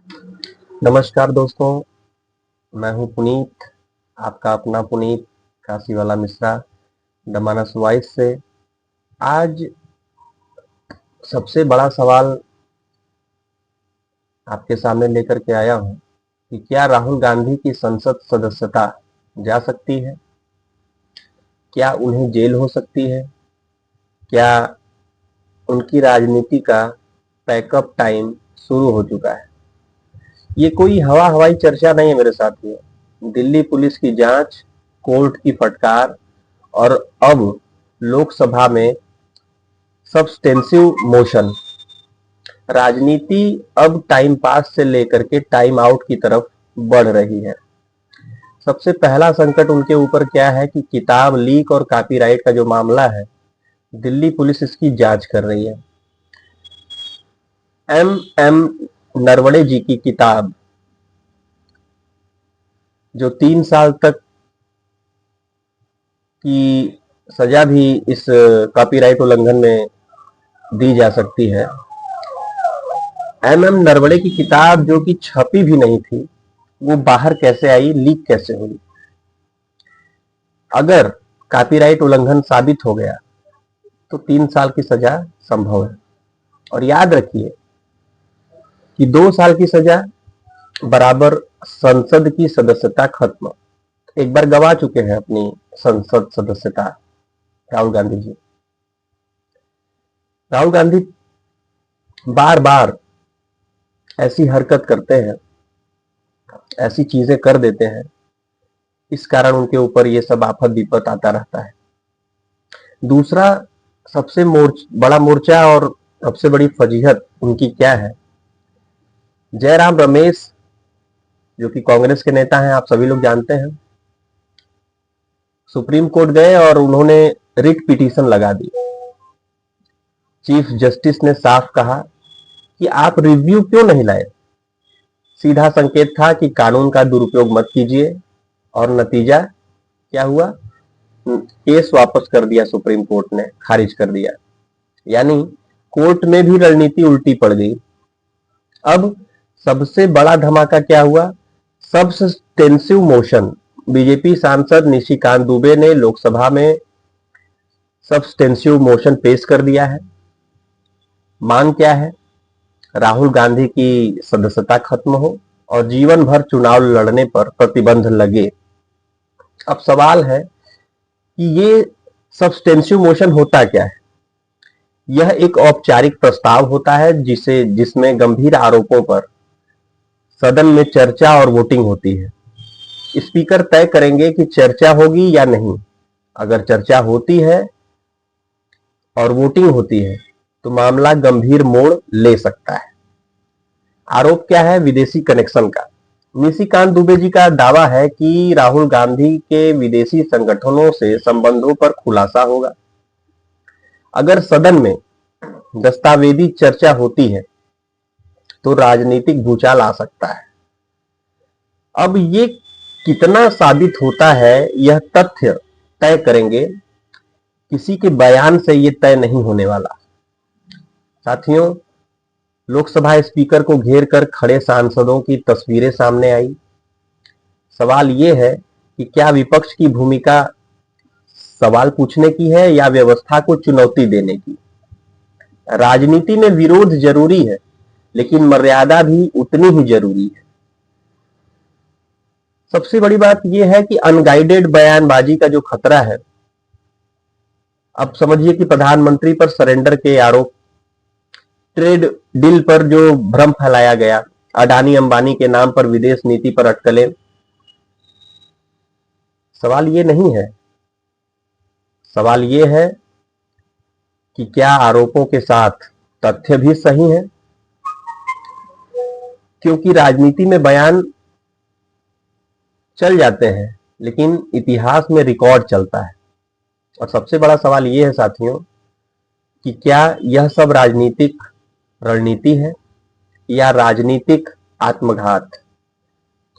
नमस्कार दोस्तों, मैं हूं पुनीत, आपका अपना पुनीत काशीवाला मिश्रा, द मानस वॉइस से। आज सबसे बड़ा सवाल आपके सामने लेकर के आया हूं कि क्या राहुल गांधी की संसद सदस्यता जा सकती है? क्या उन्हें जेल हो सकती है? क्या उनकी राजनीति का पैकअप टाइम शुरू हो चुका है? ये कोई हवाई चर्चा नहीं है मेरे साथियों। दिल्ली पुलिस की जांच, कोर्ट की फटकार और अब लोकसभा में सब्सटेंसिव मोशन। राजनीति अब टाइम पास से लेकर के टाइम आउट की तरफ बढ़ रही है। सबसे पहला संकट उनके ऊपर क्या है कि किताब लीक और कॉपीराइट का जो मामला है, दिल्ली पुलिस इसकी जांच कर रही है। एम नरवणे जी की किताब, जो 3 साल तक की सजा भी इस कॉपीराइट उल्लंघन में दी जा सकती है। एम नरवणे की किताब जो कि छपी भी नहीं थी, वो बाहर कैसे आई, लीक कैसे हुई? अगर कॉपीराइट उल्लंघन साबित हो गया तो 3 साल की सजा संभव है। और याद रखिए कि 2 साल की सजा बराबर संसद की सदस्यता खत्म। एक बार गवा चुके हैं अपनी संसद सदस्यता राहुल गांधी जी। राहुल गांधी बार बार ऐसी हरकत करते हैं, ऐसी चीजें कर देते हैं, इस कारण उनके ऊपर ये सब आफत विपत आता रहता है। दूसरा सबसे बड़ा मोर्चा और सबसे बड़ी फजीहत उनकी क्या है? जयराम रमेश, जो कि कांग्रेस के नेता हैं, आप सभी लोग जानते हैं, सुप्रीम कोर्ट गए और उन्होंने रिट पिटीशन लगा दी। चीफ जस्टिस ने साफ कहा कि आप रिव्यू क्यों नहीं लाए? सीधा संकेत था कि कानून का दुरुपयोग मत कीजिए। और नतीजा क्या हुआ? केस वापस कर दिया, सुप्रीम कोर्ट ने खारिज कर दिया। यानी कोर्ट में भी रणनीति उल्टी पड़ गई। अब सबसे बड़ा धमाका क्या हुआ? Substantive motion. बीजेपी सांसद निशिकांत दुबे ने लोकसभा में सब्सटेंसिव मोशन पेश कर दिया है। मांग क्या है? राहुल गांधी की सदस्यता खत्म हो और जीवन भर चुनाव लड़ने पर प्रतिबंध लगे। अब सवाल है कि ये सब्सटेंसिव मोशन होता क्या है? यह एक औपचारिक प्रस्ताव होता है जिसमें गंभीर आरोपों पर सदन में चर्चा और वोटिंग होती है। स्पीकर तय करेंगे कि चर्चा होगी या नहीं। अगर चर्चा होती है और वोटिंग होती है तो मामला गंभीर मोड़ ले सकता है। आरोप क्या है? विदेशी कनेक्शन का। निशिकांत दुबे जी का दावा है कि राहुल गांधी के विदेशी संगठनों से संबंधों पर खुलासा होगा। अगर सदन में दस्तावेजी चर्चा होती है तो राजनीतिक भूचाल आ सकता है। अब ये कितना साबित होता है, यह तथ्य तय करेंगे। किसी के बयान से ये तय नहीं होने वाला। साथियों, लोकसभा स्पीकर को घेर कर खड़े सांसदों की तस्वीरें सामने आई। सवाल ये है कि क्या विपक्ष की भूमिका सवाल पूछने की है या व्यवस्था को चुनौती देने की? राजनीति में विरोध जरूरी है, लेकिन मर्यादा भी उतनी ही जरूरी है। सबसे बड़ी बात यह है कि अनगाइडेड बयानबाजी का जो खतरा है, अब समझिए कि प्रधानमंत्री पर सरेंडर के आरोप, ट्रेड डील पर जो भ्रम फैलाया गया, अडानी अंबानी के नाम पर विदेश नीति पर अटकलें। सवाल ये नहीं है, सवाल ये है कि क्या आरोपों के साथ तथ्य भी सही है? क्योंकि राजनीति में बयान चल जाते हैं, लेकिन इतिहास में रिकॉर्ड चलता है। और सबसे बड़ा सवाल यह है साथियों कि क्या यह सब राजनीतिक रणनीति है या राजनीतिक आत्मघात?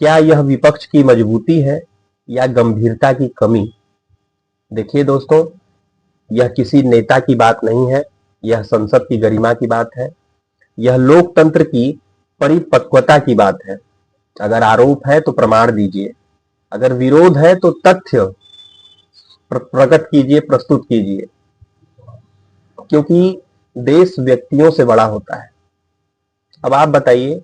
क्या यह विपक्ष की मजबूती है या गंभीरता की कमी? देखिए दोस्तों, यह किसी नेता की बात नहीं है, यह संसद की गरिमा की बात है। यह लोकतंत्र की परिपक्वता की बात है। अगर आरोप है तो प्रमाण दीजिए, अगर विरोध है तो तथ्य प्रकट कीजिए, प्रस्तुत कीजिए, क्योंकि देश व्यक्तियों से बड़ा होता है। अब आप बताइए,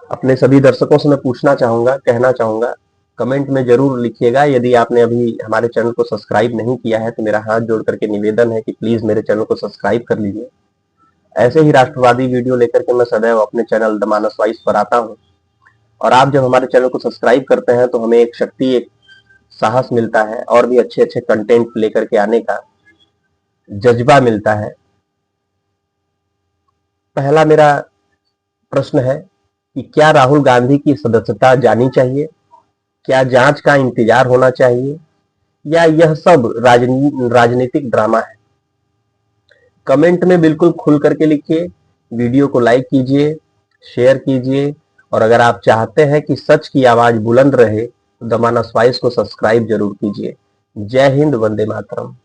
अपने सभी दर्शकों से मैं पूछना चाहूंगा, कहना चाहूंगा, कमेंट में जरूर लिखिएगा। यदि आपने अभी हमारे चैनल को सब्सक्राइब नहीं किया है तो मेरा हाथ जोड़ करके निवेदन है कि प्लीज मेरे चैनल को सब्सक्राइब कर लीजिए। ऐसे ही राष्ट्रवादी वीडियो लेकर के मैं सदैव अपने चैनल द मानस वॉइस पर आता हूँ। और आप जब हमारे चैनल को सब्सक्राइब करते हैं तो हमें एक शक्ति, एक साहस मिलता है, और भी अच्छे अच्छे कंटेंट लेकर के आने का जज्बा मिलता है। पहला मेरा प्रश्न है कि क्या राहुल गांधी की सदस्यता जानी चाहिए? क्या जांच का इंतजार होना चाहिए, या यह सब राजनीतिक ड्रामा है? कमेंट में बिल्कुल खुल करके लिखिए। वीडियो को लाइक कीजिए, शेयर कीजिए, और अगर आप चाहते हैं कि सच की आवाज बुलंद रहे तो द मानस वॉइस को सब्सक्राइब जरूर कीजिए। जय हिंद, वंदे मातरम।